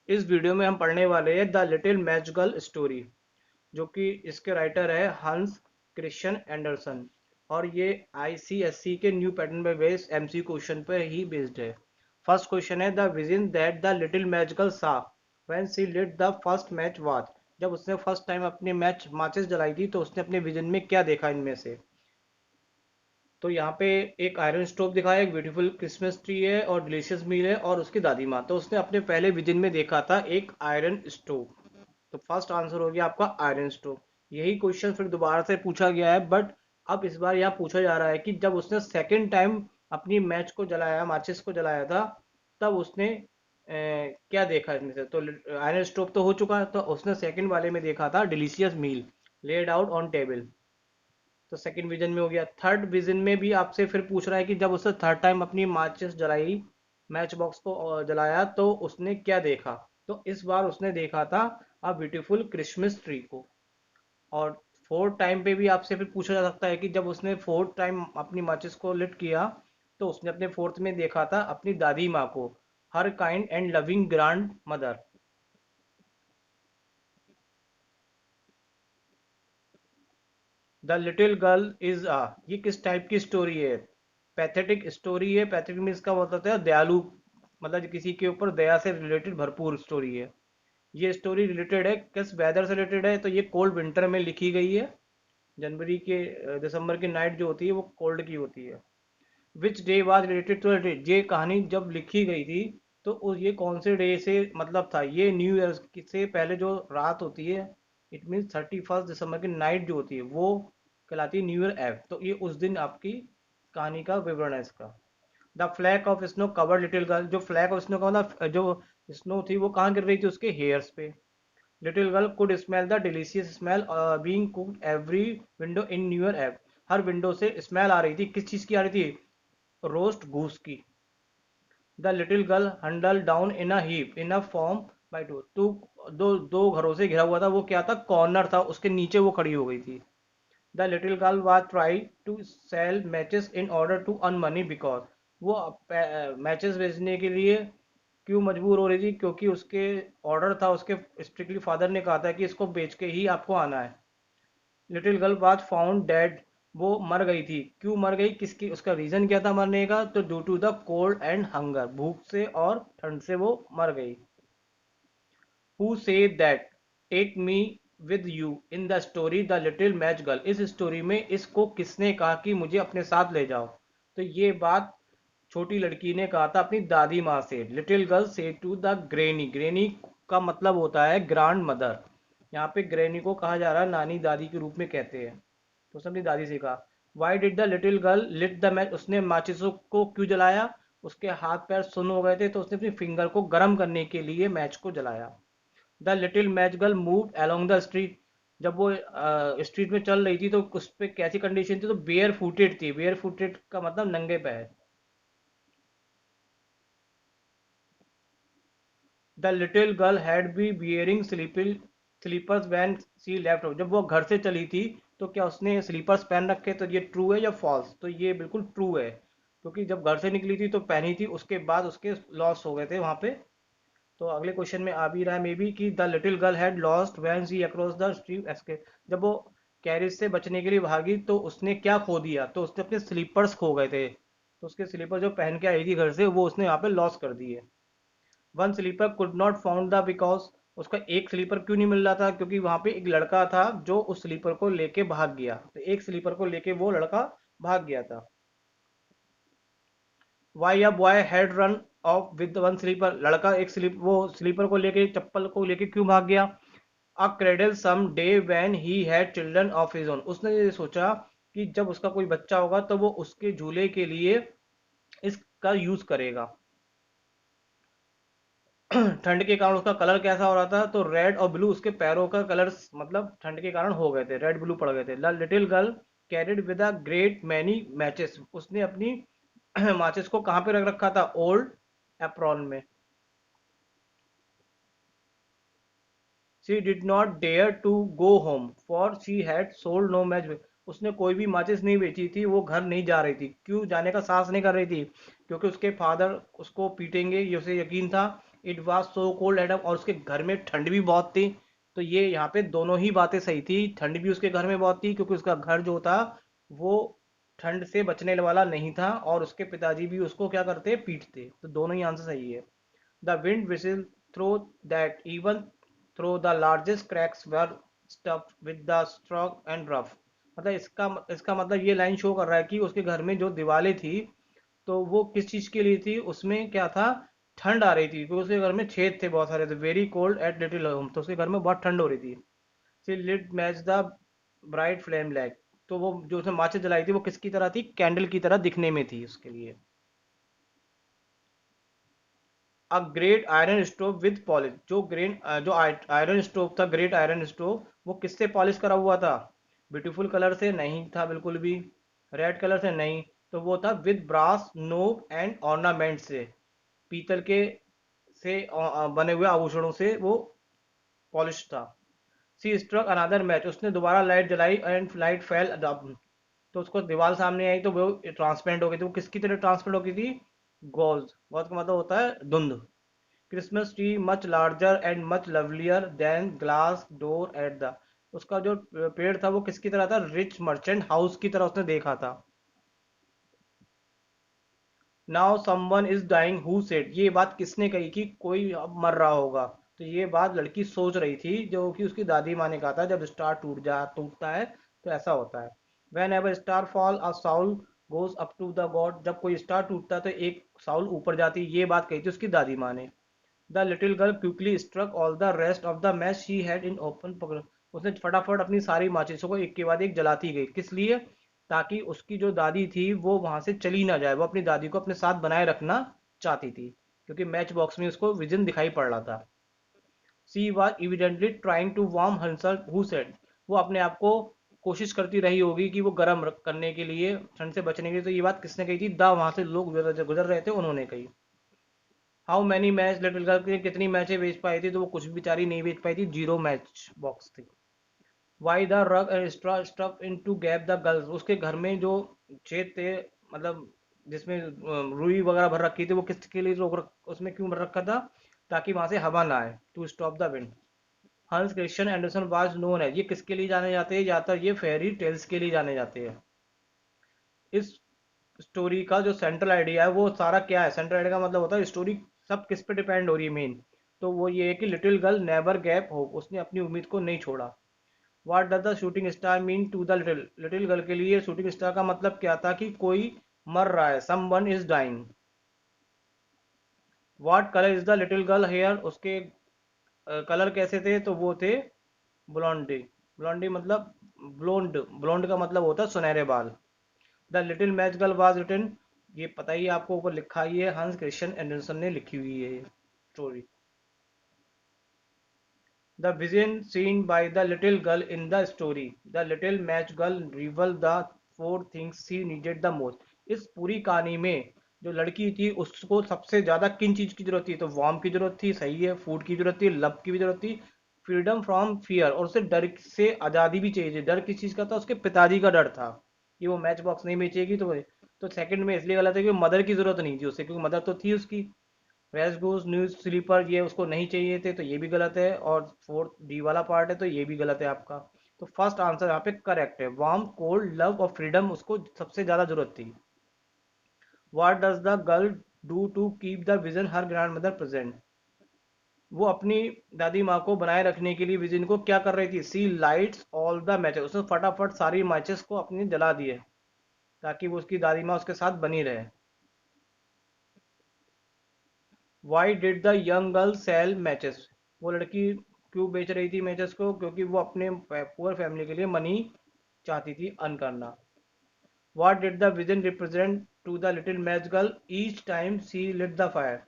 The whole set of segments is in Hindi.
इस वीडियो में हम पढ़ने वाले हैं द लिटिल मैजिकल स्टोरी, जो कि इसके राइटर है हंस क्रिश्चियन एंडरसन। और ये आईसीएससी के न्यू पैटर्न पे बेस्ड एमसी क्वेश्चन पे ही बेस्ड है। फर्स्ट क्वेश्चन है the vision that the little magical saw when she lit the first match watch. जब उसने फर्स्ट टाइम अपनी मैच माचिस जलाई थी तो उसने अपने विजन में क्या देखा इनमें से। तो यहाँ पे एक आयरन स्टोव दिखाया, एक ब्यूटीफुल क्रिसमस ट्री है और डिलीशियस मील है और उसकी दादी माँ। तो उसने अपने पहले विजन में देखा था एक आयरन स्टोव। तो फर्स्ट आंसर हो गया आपका आयरन स्टोव। यही क्वेश्चन फिर दोबारा से पूछा गया है, बट अब इस बार यहाँ पूछा जा रहा है कि जब उसने सेकेंड टाइम अपनी मैच को जलाया, माचिस को जलाया था, तब उसने क्या देखा इसमें से। तो आयरन स्टोव तो हो चुका है, तो उसने सेकंड वाले में देखा था delicious meal laid out on table. तो सेकंड विजन में हो गया। थर्ड विजन में भी आपसे फिर पूछ रहा है कि जब उसने थर्ड टाइम अपनी माचिस जलाई, मैच बॉक्स को जलाया, तो उसने क्या देखा। तो इस बार उसने देखा था अ ब्यूटीफुल क्रिसमस ट्री को। और फोर्थ टाइम पे भी आपसे फिर पूछा जा सकता है कि जब उसने फोर्थ टाइम अपनी माचिस को लिट किया, तो उसने अपने फोर्थ में देखा था अपनी दादी माँ को, her kind and loving grandmother. The little girl is uh, ये किस टाइप की स्टोरी है। पैथेटिक स्टोरी है। पैथेटिक मीन्स का मतलब होता है दयालु, मतलब किसी के ऊपर दया से रिलेटेड भरपूर स्टोरी है। ये स्टोरी रिलेटेड है किस वेदर से रिलेटेड है, तो ये कोल्ड विंटर में लिखी गई है। जनवरी के दिसंबर की नाइट जो होती है वो कोल्ड की होती है। Which day was related to, ये कहानी जब लिखी गई थी तो ये कौन से डे से मतलब था। ये न्यू ईयर से पहले जो रात होती है, इट मीन्स 31 दिसंबर की नाइट जो होती है वो कहलाती है न्यू ईयर एव। तो ये उस दिन आपकी कहानी का विवरण है इसका। The flag of snow covered little girl, जो फ्लैग ऑफ स्नो का मतलब जो स्नो थी वो कहाँ गिर रही थी, उसके हेयर्स पे। Little girl could smell the delicious smell being cooked every window in new year एव। हर विंडो से स्मेल आ रही थी, किस चीज की आ रही थी, रोस्ट गूस की। द लिटिल गर्ल हंडल down in a heap in a form by two, दो दो घरों से घिरा हुआ था, वो क्या था, कॉर्नर था, उसके नीचे वो खड़ी हो गई थी। The little girl was try to sell matches in order to earn money because, वो मैचेस बेचने के लिए क्यों मजबूर हो रही थी, क्योंकि उसके ऑर्डर था, उसके स्ट्रिक्टली फादर ने कहा था कि इसको बेच के ही आपको आना है। Little girl was found dead, वो मर गई थी। क्यों मर गई, किसकी, उसका रीजन क्या था मरने का, तो due to the cold and hunger, भूख से और ठंड से वो मर गई। Who said that take me with you in the story the little match girl, इस स्टोरी में इसको किसने कहा कि मुझे अपने साथ ले जाओ। तो ये बात छोटी लड़की ने कहा था अपनी दादी माँ से। लिटिल गर्ल से टू द ग्रेनी, ग्रेनी का मतलब होता है ग्रैंड मदर। यहाँ पे ग्रेनी को कहा जा रहा है नानी दादी के रूप में कहते हैं। तो उसने अपनी दादी से कहा, why did the little girl lit the match, उसने माचिसों को क्यों जलाया, उसके हाथ पैर सुन्न हो गए थे, तो उसने अपनी फिंगर को गर्म करने के लिए मैच को जलाया। The little match girl move along the street, जब वो स्ट्रीट में चल रही थी तो उस पर कैसी कंडीशन थी, तो बेयर फुटेड थी। बेयर फुटेड का मतलब नंगे पैर। The little girl had be bearing slippers when she left, जब वो घर से चली थी तो क्या उसने स्लीपर्स पहन रखे, तो ये ट्रू है या फॉल्स, तो ये बिल्कुल ट्रू है, क्योंकि जब घर से निकली थी तो पहनी थी, उसके बाद उसके लॉस हो गए थे वहां पे। तो अगले क्वेश्चन में आ भी रहा है मे बी कि the little girl had lost when she across the street escape, जब वो कैरिज से बचने के लिए भागी तो उसने क्या खो दिया, तो उसने अपने स्लीपर्स खो गए थे। तो उसके स्लीपर जो पहन के आई थी घर से वो उसने यहाँ पे लॉस कर दिए। One slipper could not found the because, उसका एक स्लीपर क्यों नहीं मिल रहा था, क्योंकि वहां पे एक लड़का था जो उस स्लीपर को लेके भाग गया। तो एक स्लीपर को लेके वो लड़का भाग गया था। Why a boy had run off with one slipper, लड़का एक स्लीप वो स्लीपर को लेके, चप्पल को लेके क्यों भाग गया। A cradle some day when he had children of his own, उसने ये सोचा कि जब उसका कोई बच्चा होगा तो वो उसके झूले के लिए इसका यूज करेगा। ठंड के कारण उसका कलर कैसा हो रहा था, तो रेड और ब्लू, उसके पैरों का कलर मतलब ठंड के कारण हो गए थे, रेड ब्लू पड़ गए थे। The little girl carried with a great many matches, उसने अपनी माचिस को कहाँ पे रख रखा था, ओल्ड एप्रॉन में। She did not dare to go home for she had sold no match, उसने कोई भी माचिस नहीं बेची थी, वो घर नहीं जा रही थी। क्यों जाने का साहस नहीं कर रही थी, क्योंकि उसके फादर उसको पीटेंगे, ये उसे यकीन था। It was so cold at, और उसके घर में ठंड भी बहुत थी। तो ये यहाँ पे दोनों ही बातें सही थी, ठंड भी उसके घर में बहुत थी क्योंकि उसका घर जो था वो ठंड से बचने वाला नहीं था, और उसके पिताजी भी उसको क्या करते, पीटते। तो दोनों ही आंसर सही है। The wind whistle through that even through the largest cracks were stuffed with the straw and rough. मतलब इसका मतलब ये लाइन शो कर रहा है कि उसके घर में जो दीवारें थी, तो वो किस चीज के लिए थी, उसमें क्या था, ठंड आ रही थी क्योंकि उसके घर में छेद थे बहुत सारे, थे very cold at little home, तो उसके घर में बहुत ठंड हो रही थी। She lit match the bright flame lag, तो वो जो उसने माचिस जलाई थी वो किसकी तरह थी, कैंडल की तरह दिखने में थी उसके लिए। A great iron stove with polish, जो आयरन स्टोव था, ग्रेट आयरन स्टोव, वो किससे पॉलिश करा हुआ था, ब्यूटीफुल कलर से नहीं था बिल्कुल भी, रेड कलर से नहीं, तो वो था with brass knob and ornament से, पीतल के से बने हुए आभूषणों से वो पॉलिश था। सी स्ट्रक अनदर मैच, उसने दोबारा लाइट जलाई एंड लाइट फेल, तो उसको दीवार सामने आई तो वो ट्रांसपेरेंट हो गई थी, वो किसकी तरह ट्रांसपेरेंट हो गई थी, गॉज, गॉज का मतलब होता है धुंध। Christmas tree much larger and much lovelier than glass door at the, उसका जो पेड़ था वो किसकी तरह था, रिच मर्चेंट हाउस की तरह उसने देखा था। Now someone is dying who said, ये बात किसने कही कि कोई अब मर रहा होगा, तो ये बात लड़की सोच रही थी, जो कि उसकी दादी माँ ने कहा था जब स्टार टूटता है तो ऐसा होता है। Whenever star fall a soul goes up to the god, जब कोई स्टार टूटता है तो एक साउल ऊपर जाती, ये बात कही थी उसकी दादी माँ ने। The little girl quickly struck all the rest of the match she had in open पकड़, उसने फटाफट अपनी सारी माचिसों को एक के बाद एक जलाती गई, किस लिए, ताकि उसकी जो दादी थी वो वहां से चली ना जाए, वो अपनी दादी को अपने साथ बनाए रखना चाहती थी, क्योंकि मैच बॉक्स में उसको विजन दिखाई पड़ रहा था। She was evidently trying to warm herself who said, वो अपने आप को कोशिश करती रही होगी कि वो गर्म करने के लिए, ठंड से बचने के लिए, तो ये बात किसने कही थी, द वहां से लोग गुजर रहे थे उन्होंने कही। How many match little girl ने कितनी मैचें बेच पाई थी, तो वो कुछ भी बेचारी नहीं बेच पाई थी, जीरो मैच बॉक्स थी। Why the rug and straw stuff in to gap the girls, उसके घर में जो छेद थे, मतलब जिसमें रुई वगैरह भर रखी थी, वो किसके लिए उसमें क्यों भर रखा था, ताकि वहां से हवा ना आए, टू स्टॉप द विंड। हंस क्रिश्चियन एंडरसन वाज नोन है, ये किसके लिए जाने जाते हैं, ज्यादातर ये फेरी टेल्स के लिए जाने जाते हैं। इस स्टोरी का जो सेंट्रल आइडिया है वो सारा क्या है, सेंट्रल आइडिया का मतलब होता है स्टोरी सब किस पे डिपेंड हो रही है मेन, तो वो ये है कि little girl never gap hope, उसने अपनी उम्मीद को नहीं छोड़ा। What does the shooting star mean to the little, little girl के लिए शूटिंग स्टार का मतलब क्या था, कि कोई मर रहा है, someone is dying. What colour is the little girl hair, उसके कलर कैसे थे, तो वो थे ब्लॉन्डी, ब्लॉन्डी मतलब ब्लोंड, ब्लोंड का मतलब होता है सुनहरे बाल। The little match girl was written, ये पता ही है आपको, ऊपर लिखा ही है, हंस क्रिश्चियन एंडरसन ने लिखी हुई है ये story. The vision seen by the little girl in the story, the little match girl reveal the four things she needed the most, इस पूरी कहानी में जो लड़की थी उसको सबसे ज्यादा किन चीज की जरूरत थी, तो वार्म की जरूरत थी, सही है, फूड की जरूरत थी, लव की भी जरूरत थी, फ्रीडम फ्रॉम फियर, और उसे डर से आजादी भी चाहिए, डर किस चीज का था, उसके पिताजी का डर था कि वो मैच बॉक्स नहीं बेचेगी, तो सेकंड में इसलिए गलत है कि मदर की जरूरत नहीं थी उसे, क्योंकि मदर तो थी उसकी। रेस्ट गोज न्यूज स्लीपर, ये उसको नहीं चाहिए थे, तो ये भी गलत है, और फोर्थ डी वाला पार्ट है तो ये भी गलत है आपका। तो फर्स्ट आंसर यहाँ पे करेक्ट है, वार्म कोल्ड लव और फ्रीडम उसको सबसे ज्यादा जरूरत थी। What does the girl do to keep the vision her grandmother present, वो अपनी दादी माँ को बनाए रखने के लिए विजन को क्या कर रही थी, सी लाइट्स ऑल द मैचेस, उसने फटाफट सारी मैचेस को अपनी जला दिए, ताकि वो उसकी दादी माँ उसके साथ बनी रहे। Why did the young girl sell matches, वो लड़की क्यों बेच रही थी मैचेस को, क्योंकि वो अपने पुअर फैमिली के लिए मनी चाहती थी अर्न करना। What did the vision represent to the little match girl each time she lit the fire,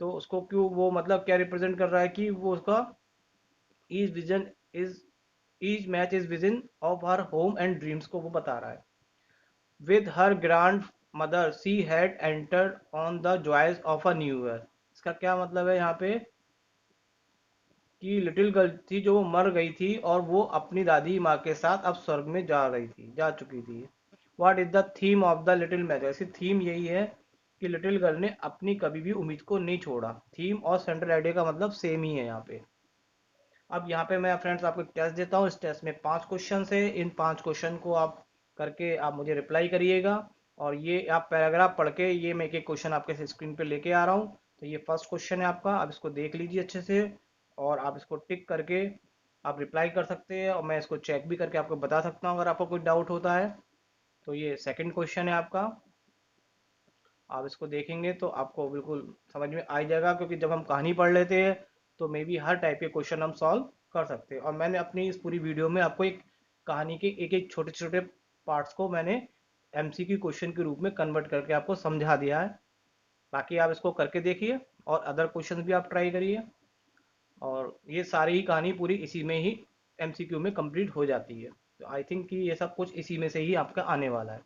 तो उसको क्यों वो मतलब क्या रिप्रेजेंट कर रहा है, कि वो उसका each vision is each match is vision of her home and dreams को वो बता रहा है। With her grand mother she had entered on the joys of a new year, इसका क्या मतलब है यहाँ पे, कि लिटिल गर्ल थी जो वो मर गई थी और वो अपनी दादी माँ के साथ अब स्वर्ग में जा चुकी थी। What is the theme of the little match, ऐसी थीम यही है कि लिटिल गर्ल ने अपनी कभी भी उम्मीद को नहीं छोड़ा। थीम और सेंट्रल आइडिया का मतलब सेम ही है यहाँ पे। अब यहाँ पे मैं फ्रेंड्स आपको एक टेस्ट देता हूँ। इस टेस्ट में 5 क्वेश्चन है। इन 5 क्वेश्चन को आप करके आप मुझे रिप्लाई करिएगा। और ये आप पैराग्राफ पढ़ के, ये मैं एक एक क्वेश्चन आपके स्क्रीन पे लेके आ रहा हूँ। तो ये फर्स्ट क्वेश्चन है आपका, आप इसको देख लीजिए अच्छे से और आप इसको टिक करके आप रिप्लाई कर सकते हैं, और मैं इसको चेक भी करके आपको बता सकता हूँ अगर आपको कोई डाउट होता है। तो ये सेकंड क्वेश्चन है आपका। आप इसको देखेंगे तो आपको बिल्कुल समझ में आ ही जाएगा, क्योंकि जब हम कहानी पढ़ लेते हैं तो मे बी हर टाइप के क्वेश्चन हम सॉल्व कर सकते हैं। और मैंने अपनी इस पूरी वीडियो में आपको एक कहानी के एक एक छोटे छोटे पार्ट्स को मैंने एमसीक्यू क्वेश्चन के रूप में कन्वर्ट करके आपको समझा दिया है। बाकी आप इसको करके देखिए और अदर क्वेश्चन भी आप ट्राई करिए, और ये सारी ही कहानी पूरी इसी में ही एमसीक्यू में कंप्लीट हो जाती है। तो आई थिंक कि ये सब कुछ इसी में से ही आपका आने वाला है।